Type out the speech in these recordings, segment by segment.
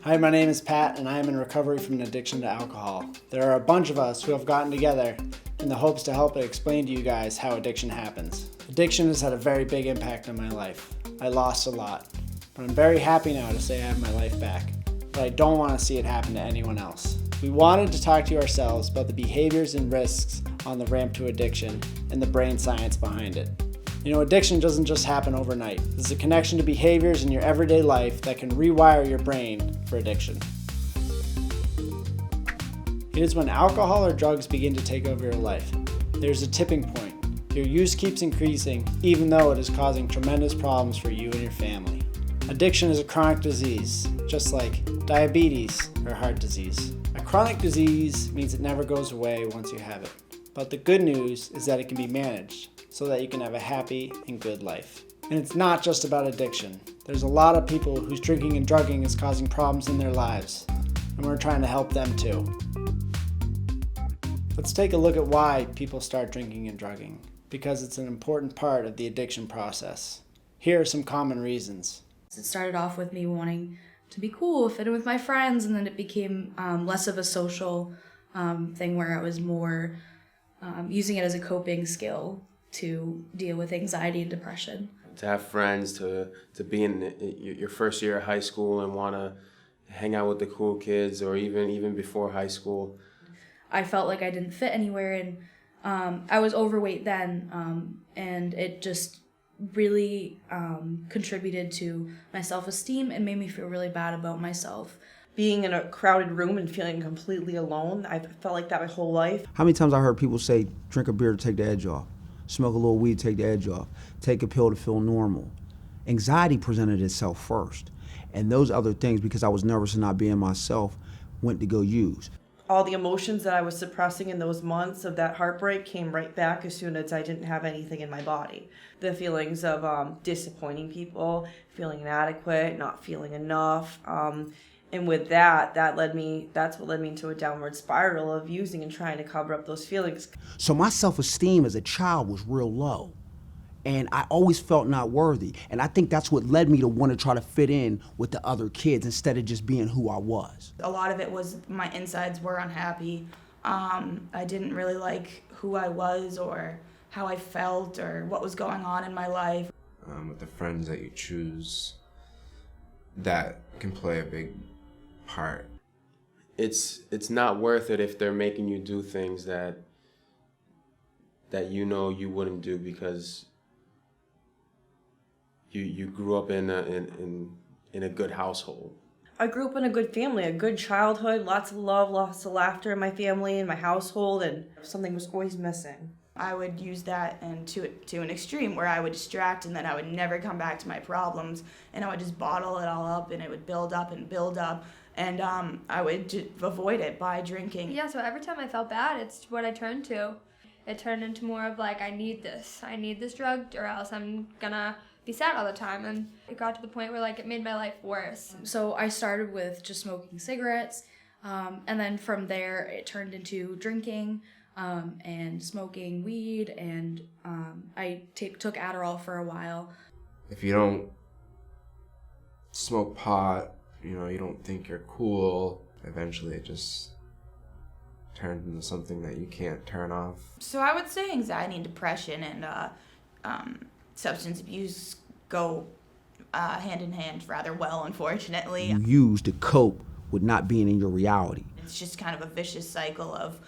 Hi, my name is Pat, and I am in recovery from an addiction to alcohol. There are a bunch of us who have gotten together in the hopes to help explain to you guys how addiction happens. Addiction has had a very big impact on my life. I lost a lot, but I'm very happy now to say I have my life back. But I don't want to see it happen to anyone else. We wanted to talk to you ourselves about the behaviors and risks on the ramp to addiction and the brain science behind it. You know, addiction doesn't just happen overnight. There's a connection to behaviors in your everyday life that can rewire your brain for addiction. It is when alcohol or drugs begin to take over your life. There's a tipping point. Your use keeps increasing, even though it is causing tremendous problems for you and your family. Addiction is a chronic disease, just like diabetes or heart disease. A chronic disease means it never goes away once you have it. But the good news is that it can be managed so that you can have a happy and good life. And it's not just about addiction. There's a lot of people whose drinking and drugging is causing problems in their lives, and we're trying to help them too. Let's take a look at why people start drinking and drugging, because it's an important part of the addiction process. Here are some common reasons. It started off with me wanting to be cool, fit in with my friends, and then it became less of a social thing where I was more using it as a coping skill to deal with anxiety and depression. To have friends, to be in your first year of high school and want to hang out with the cool kids, or even before high school. I felt like I didn't fit anywhere, and I was overweight then, and it just really contributed to my self-esteem and made me feel really bad about myself. Being in a crowded room and feeling completely alone, I felt like that my whole life. How many times I heard people say, drink a beer to take the edge off, smoke a little weed to take the edge off, take a pill to feel normal. Anxiety presented itself first, and those other things, because I was nervous of not being myself, went to go use. All the emotions that I was suppressing in those months of that heartbreak came right back as soon as I didn't have anything in my body. The feelings of disappointing people, feeling inadequate, not feeling enough, and with that's what led me into a downward spiral of using and trying to cover up those feelings. So my self-esteem as a child was real low, and I always felt not worthy. And I think that's what led me to want to try to fit in with the other kids instead of just being who I was. A lot of it was my insides were unhappy. I didn't really like who I was or how I felt or what was going on in my life. With the friends that you choose, that can play a big part. It's not worth it if they're making you do things that you know you wouldn't do because you grew up in a good household. I grew up in a good family, a good childhood, lots of love, lots of laughter in my family, in my household, and something was always missing. I would use that and to an extreme where I would distract and then I would never come back to my problems and I would just bottle it all up and it would build up and build up and I would just avoid it by drinking. Yeah, so every time I felt bad, it's what I turned to. It turned into more of like, I need this drug or else I'm gonna be sad all the time, and it got to the point where like it made my life worse. So I started with just smoking cigarettes, and then from there it turned into drinking and smoking weed, and I took Adderall for a while. If you don't smoke pot, you don't think you're cool, eventually it just turns into something that you can't turn off. So I would say anxiety and depression and substance abuse go hand in hand rather well, unfortunately. You use to cope with not being in your reality. It's just kind of a vicious cycle of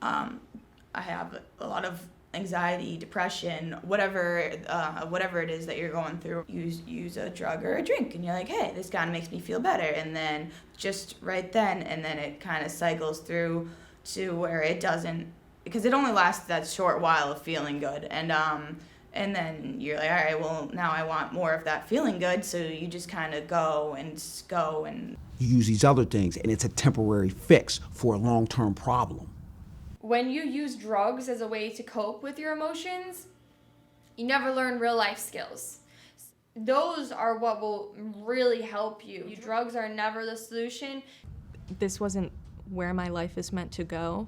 I have a lot of anxiety, depression, whatever it is that you're going through. Use a drug or a drink and you're like, hey, this kind of makes me feel better, and then just right then and then it kind of cycles through to where it doesn't, because it only lasts that short while of feeling good, and then you're like, all right, well, now I want more of that feeling good, so you just kind of go and. You use these other things, and it's a temporary fix for a long-term problem. When you use drugs as a way to cope with your emotions, you never learn real life skills. Those are what will really help you. Drugs are never the solution. This wasn't where my life is meant to go.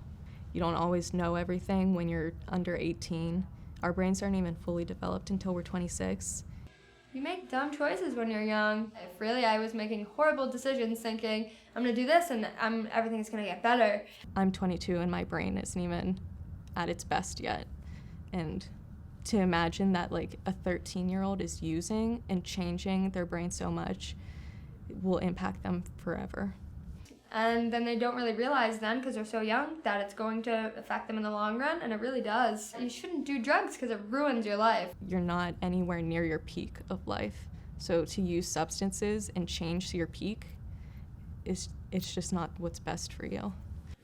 You don't always know everything when you're under 18. Our brains aren't even fully developed until we're 26. You make dumb choices when you're young. If really I was making horrible decisions thinking, I'm gonna do this and everything's gonna get better. I'm 22 and my brain isn't even at its best yet. And to imagine that like a 13-year-old is using and changing their brain so much will impact them forever. And then they don't really realize then, because they're so young, that it's going to affect them in the long run, and it really does. You shouldn't do drugs because it ruins your life. You're not anywhere near your peak of life. So to use substances and change your peak, it's just not what's best for you.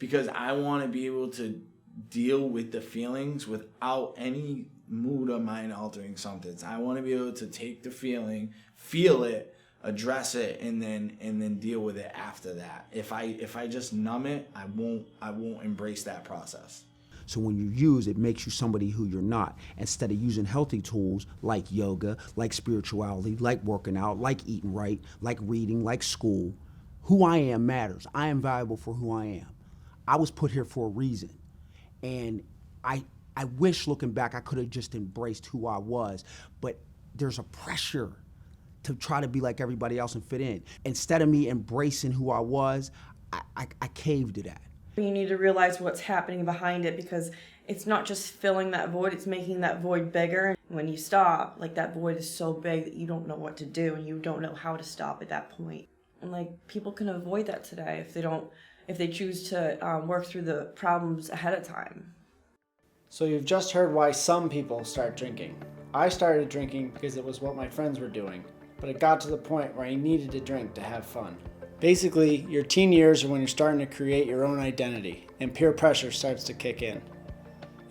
Because I want to be able to deal with the feelings without any mood or mind altering substance. I want to be able to take the feeling, feel it, address it, and then deal with it after that. If I just numb it, I won't embrace that process. So when you use, it makes you somebody who you're not. Instead of using healthy tools like yoga, like spirituality, like working out, like eating right, like reading, like school, who I am matters. I am valuable for who I am. I was put here for a reason. And I wish, looking back, I could have just embraced who I was. But there's a pressure to try to be like everybody else and fit in. Instead of me embracing who I was, I caved to that. You need to realize what's happening behind it, because it's not just filling that void, it's making that void bigger. When you stop, like, that void is so big that you don't know what to do and you don't know how to stop at that point. And like, people can avoid that today if they choose to work through the problems ahead of time. So you've just heard why some people start drinking. I started drinking because it was what my friends were doing, but it got to the point where I needed to drink to have fun. Basically, your teen years are when you're starting to create your own identity, and peer pressure starts to kick in.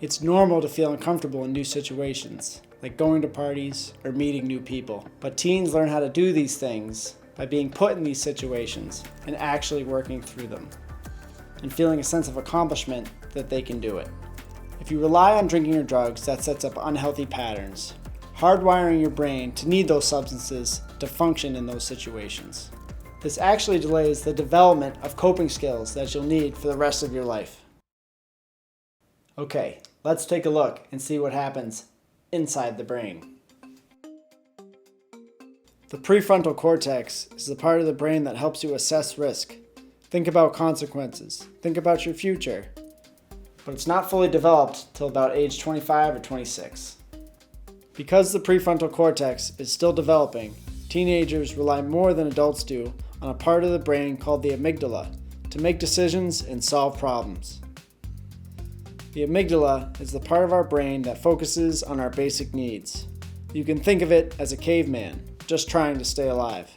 It's normal to feel uncomfortable in new situations, like going to parties or meeting new people. But teens learn how to do these things by being put in these situations and actually working through them, and feeling a sense of accomplishment that they can do it. If you rely on drinking or drugs, that sets up unhealthy patterns, hardwiring your brain to need those substances to function in those situations. This actually delays the development of coping skills that you'll need for the rest of your life. Okay, let's take a look and see what happens inside the brain. The prefrontal cortex is the part of the brain that helps you assess risk, think about consequences, think about your future. But it's not fully developed till about age 25 or 26. Because the prefrontal cortex is still developing, teenagers rely more than adults do on a part of the brain called the amygdala to make decisions and solve problems. The amygdala is the part of our brain that focuses on our basic needs. You can think of it as a caveman, just trying to stay alive.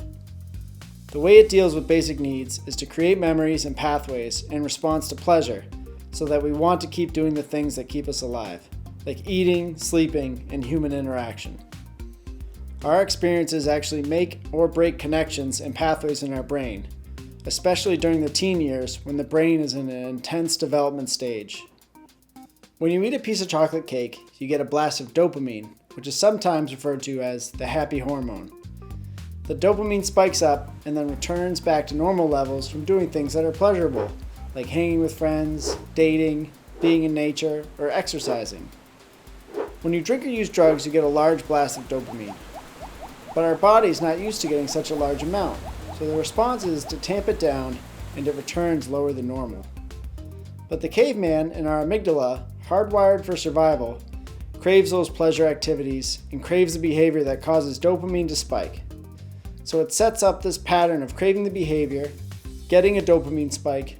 The way it deals with basic needs is to create memories and pathways in response to pleasure, so that we want to keep doing the things that keep us alive, like eating, sleeping, and human interaction. Our experiences actually make or break connections and pathways in our brain, especially during the teen years when the brain is in an intense development stage. When you eat a piece of chocolate cake, you get a blast of dopamine, which is sometimes referred to as the happy hormone. The dopamine spikes up and then returns back to normal levels from doing things that are pleasurable, like hanging with friends, dating, being in nature, or exercising. When you drink or use drugs, you get a large blast of dopamine. But our body's not used to getting such a large amount, so the response is to tamp it down, and it returns lower than normal. But the caveman in our amygdala, hardwired for survival, craves those pleasure activities and craves the behavior that causes dopamine to spike. So it sets up this pattern of craving the behavior, getting a dopamine spike,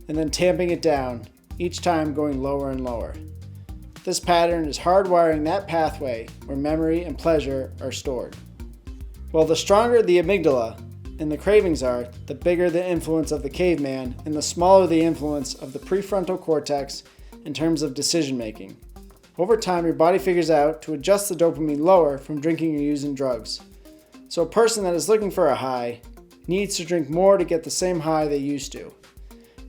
and then tamping it down, each time going lower and lower. This pattern is hardwiring that pathway where memory and pleasure are stored. Well, the stronger the amygdala and the cravings are, the bigger the influence of the caveman and the smaller the influence of the prefrontal cortex in terms of decision making. Over time, your body figures out to adjust the dopamine lower from drinking or using drugs. So a person that is looking for a high needs to drink more to get the same high they used to.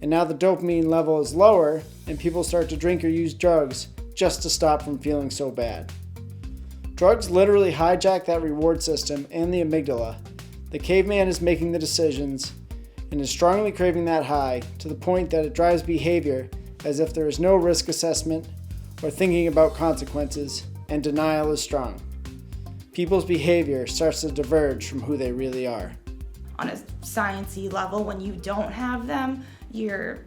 And now the dopamine level is lower and people start to drink or use drugs just to stop from feeling so bad. Drugs literally hijack that reward system and the amygdala. The caveman is making the decisions and is strongly craving that high to the point that it drives behavior as if there is no risk assessment or thinking about consequences, and denial is strong. people's behavior starts to diverge from who they really are. On a sciencey level, when you don't have them, your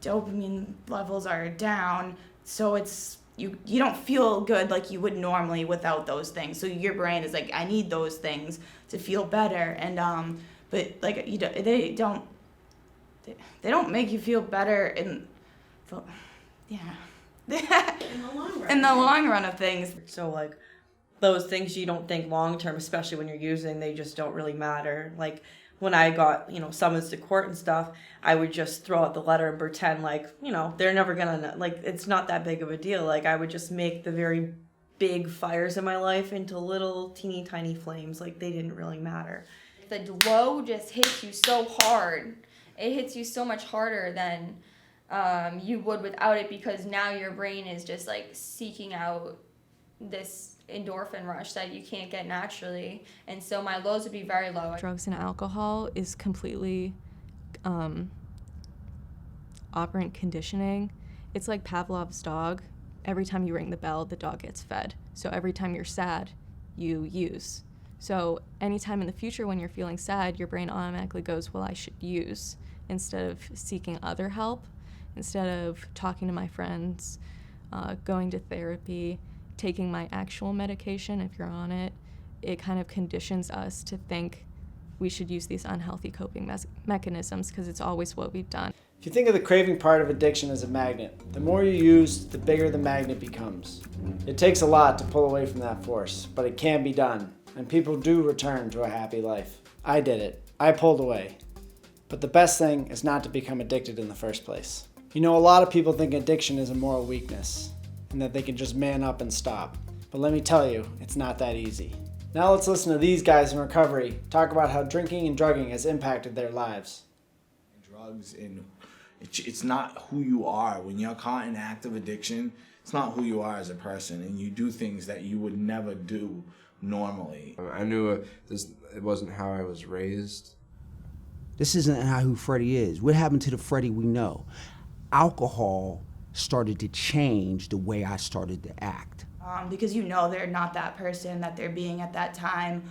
dopamine levels are down, so it's you don't feel good like you would normally without those things. So your brain is like, I need those things to feel better, and but like they don't make you feel better in the long run of things. So like those things you don't think long term, especially when you're using, they just don't really matter. Like when I got, summons to court and stuff, I would just throw out the letter and pretend like, they're never gonna, like, it's not that big of a deal. Like I would just make the very big fires in my life into little teeny tiny flames. Like they didn't really matter. The glow just hits you so hard. It hits you so much harder than you would without it, because now your brain is just like seeking out this endorphin rush that you can't get naturally, and so my lows would be very low. Drugs and alcohol is completely operant conditioning. It's like Pavlov's dog. Every time you ring the bell, the dog gets fed. So every time you're sad, you use. So anytime in the future when you're feeling sad, your brain automatically goes, well, I should use, instead of seeking other help, instead of talking to my friends, going to therapy, taking my actual medication if you're on it. It kind of conditions us to think we should use these unhealthy coping mechanisms because it's always what we've done. If you think of the craving part of addiction as a magnet, the more you use, the bigger the magnet becomes. It takes a lot to pull away from that force, but it can be done, and people do return to a happy life. I did it. I pulled away. But the best thing is not to become addicted in the first place. A lot of people think addiction is a moral weakness, and that they can just man up and stop. But let me tell you, it's not that easy. Now let's listen to these guys in recovery talk about how drinking and drugging has impacted their lives. Drugs, and it's not who you are. When you're caught in active addiction, it's not who you are as a person, and you do things that you would never do normally. I knew it wasn't how I was raised. This isn't who Freddie is. What happened to the Freddie we know? Alcohol started to change the way I started to act. Because they're not that person that they're being at that time,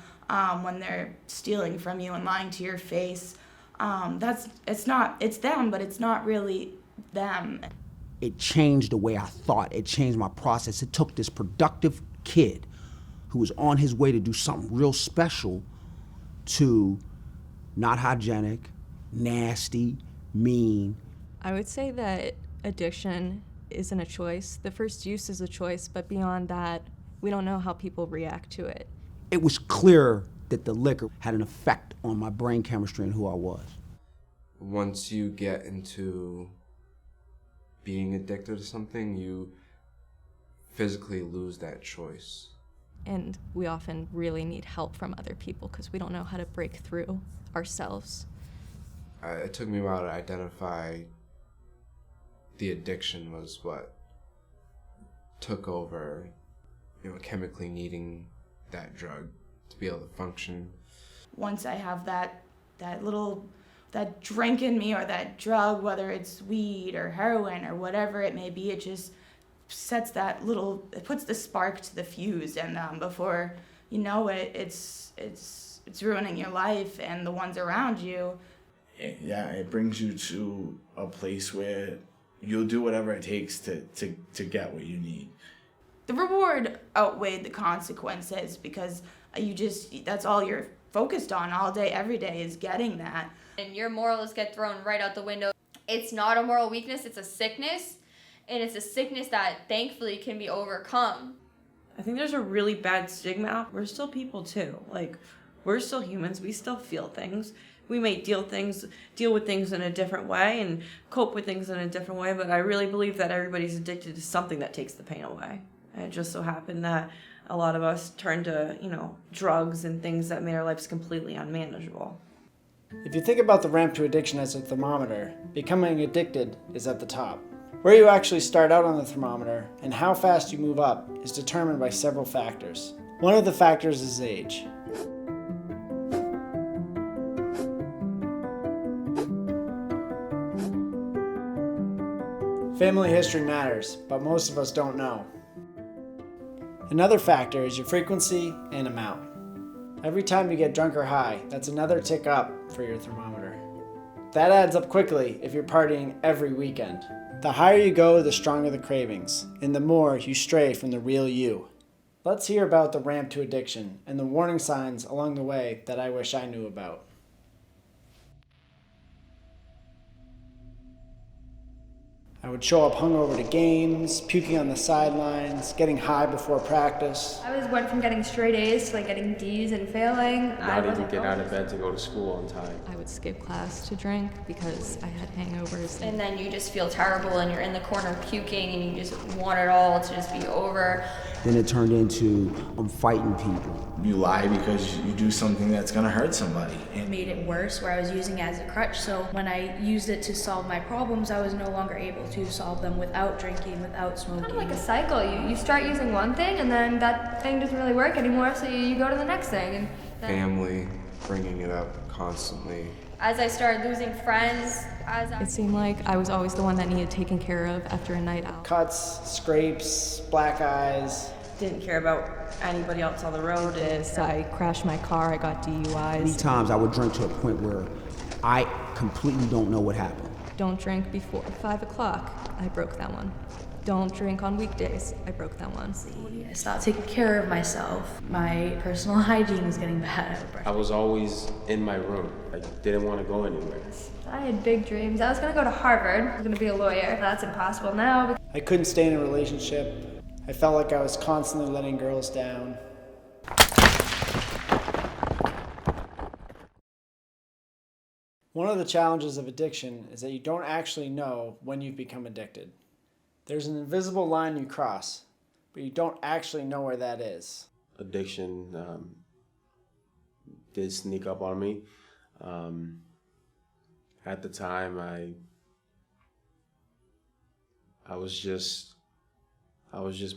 when they're stealing from you and lying to your face. It's them, but it's not really them. It changed the way I thought. It changed my process. It took this productive kid who was on his way to do something real special to not hygienic, nasty, mean. I would say that addiction isn't a choice. The first use is a choice, but beyond that, we don't know how people react to it. It was clear that the liquor had an effect on my brain chemistry and who I was. Once you get into being addicted to something, you physically lose that choice. And we often really need help from other people because we don't know how to break through ourselves. It took me a while to identify the addiction was what took over, chemically needing that drug to be able to function. Once I have that drink in me or that drug, whether it's weed or heroin or whatever it may be, it just sets it puts the spark to the fuse, and before you know it, it's ruining your life and the ones around you. It brings you to a place where you'll do whatever it takes to get what you need. The reward outweighed the consequences because that's all you're focused on all day, every day is getting that. And your morals get thrown right out the window. It's not a moral weakness, it's a sickness. And it's a sickness that thankfully can be overcome. I think there's a really bad stigma. We're still people too. Like, we're still humans. We still feel things. We may deal with things in a different way and cope with things in a different way, but I really believe that everybody's addicted to something that takes the pain away. And it just so happened that a lot of us turned to, drugs and things that made our lives completely unmanageable. If you think about the ramp to addiction as a thermometer, becoming addicted is at the top. Where you actually start out on the thermometer and how fast you move up is determined by several factors. One of the factors is age. Family history matters, but most of us don't know. Another factor is your frequency and amount. Every time you get drunk or high, that's another tick up for your thermometer. That adds up quickly if you're partying every weekend. The higher you go, the stronger the cravings, and the more you stray from the real you. Let's hear about the ramp to addiction and the warning signs along the way that I wish I knew about. I would show up hungover to games, puking on the sidelines, getting high before practice. I went from getting straight A's to like getting D's and failing. Not even get out of bed to go to school on time. I would skip class to drink because I had hangovers. And then you just feel terrible and you're in the corner puking and you just want it all to just be over. Then it turned into I'm fighting people. You lie because you do something that's gonna hurt somebody. It made it worse where I was using it as a crutch, so when I used it to solve my problems, I was no longer able to solve them without drinking, without smoking. Kind of like a cycle. You start using one thing and then that thing doesn't really work anymore, so you go to the next thing. And then, Family, bringing it up constantly. as I started losing friends, It seemed like I was always the one that needed taken care of after a night out. Cuts, scrapes, black eyes. Didn't care about anybody else on the road. I crashed my car, I got Many DUIs. times I would drink to a point where I completely don't know what happened. Don't drink before 5 o'clock. I broke that one. Don't drink on weekdays. I broke that one. I stopped taking care of myself. My personal hygiene was getting bad. I was always in my room. I didn't want to go anywhere. I had big dreams. I was gonna go to Harvard. I was gonna be a lawyer. That's impossible now. I couldn't stay in a relationship. I felt like I was constantly letting girls down. One of the challenges of addiction is that you don't actually know when you've become addicted. There's an invisible line you cross, but you don't actually know where that is. Addiction did sneak up on me. At the time, I was just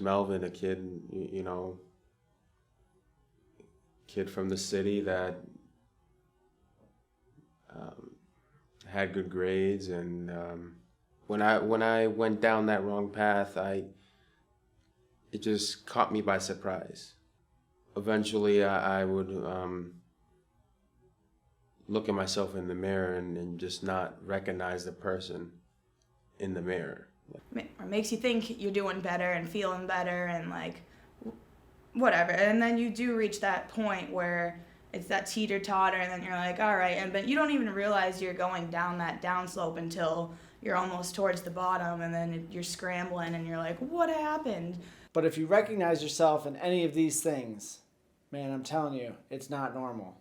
Melvin, a kid, kid from the city that had good grades, and when I went down that wrong path, it just caught me by surprise. Eventually, I would look at myself in the mirror and just not recognize the person in the mirror. Or makes you think you're doing better and feeling better and like whatever, and then you do reach that point where it's that teeter-totter, and then you're like, all right, but you don't even realize you're going down that downslope until you're almost towards the bottom, and then you're scrambling and you're like, what happened? But if you recognize yourself in any of these things, man, I'm telling you, it's not normal.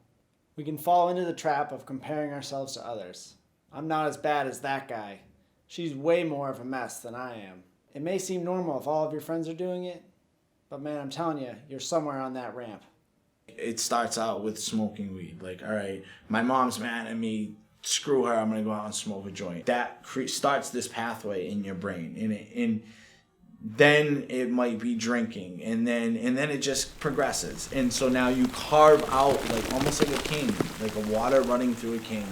We can fall into the trap of comparing ourselves to others. I'm not as bad as that guy. She's way more of a mess than I am. It may seem normal if all of your friends are doing it, but man, I'm telling you, you're somewhere on that ramp. It starts out with smoking weed. Like, all right, my mom's mad at me. Screw her. I'm gonna go out and smoke a joint. That starts this pathway in your brain, and then it might be drinking, and then it just progresses. And so now you carve out like almost like a canyon, like a water running through a canyon.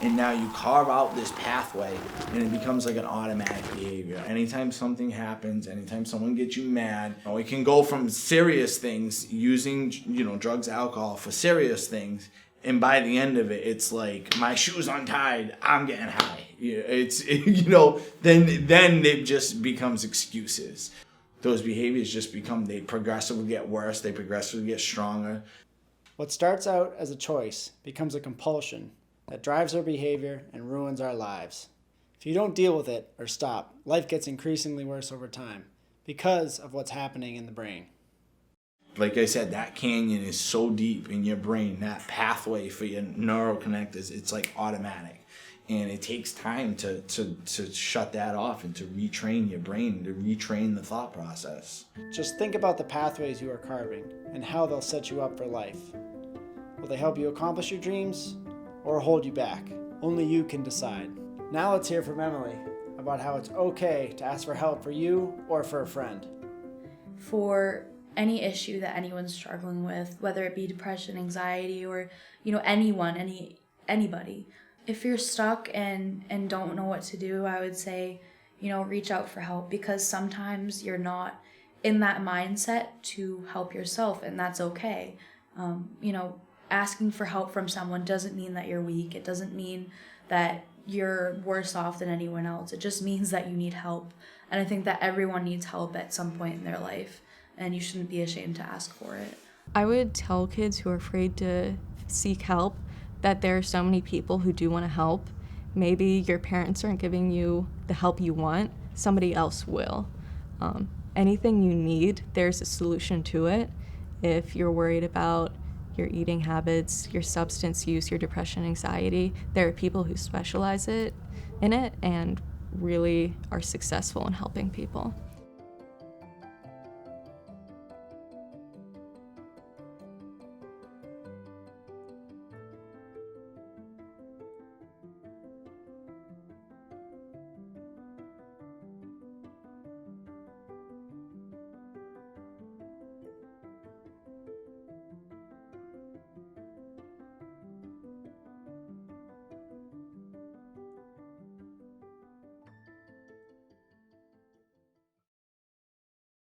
And now you carve out this pathway, and it becomes like an automatic behavior. Anytime something happens, anytime someone gets you mad, it can go from serious things, using drugs, alcohol for serious things, and by the end of it, it's like my shoe's untied, I'm getting high. Then it just becomes excuses. Those behaviors just they progressively get worse, they progressively get stronger. What starts out as a choice becomes a compulsion that drives our behavior and ruins our lives. If you don't deal with it or stop, life gets increasingly worse over time because of what's happening in the brain. Like I said, that canyon is so deep in your brain, that pathway for your neuroconnectors, it's like automatic. And it takes time to shut that off and to retrain your brain, to retrain the thought process. Just think about the pathways you are carving and how they'll set you up for life. Will they help you accomplish your dreams or hold you back? Only you can decide. Now let's hear from Emily about how it's okay to ask for help for you or for a friend. For any issue that anyone's struggling with, whether it be depression, anxiety, or anybody, if you're stuck and don't know what to do, I would say, reach out for help, because sometimes you're not in that mindset to help yourself, and that's okay. You know, asking for help from someone doesn't mean that you're weak. It doesn't mean that you're worse off than anyone else. It just means that you need help. And I think that everyone needs help at some point in their life, and you shouldn't be ashamed to ask for it. I would tell kids who are afraid to seek help that there are so many people who do want to help. Maybe your parents aren't giving you the help you want, somebody else will. Anything you need, there's a solution to it. If you're worried about your eating habits, your substance use, your depression, anxiety, there are people who specialize in it and really are successful in helping people.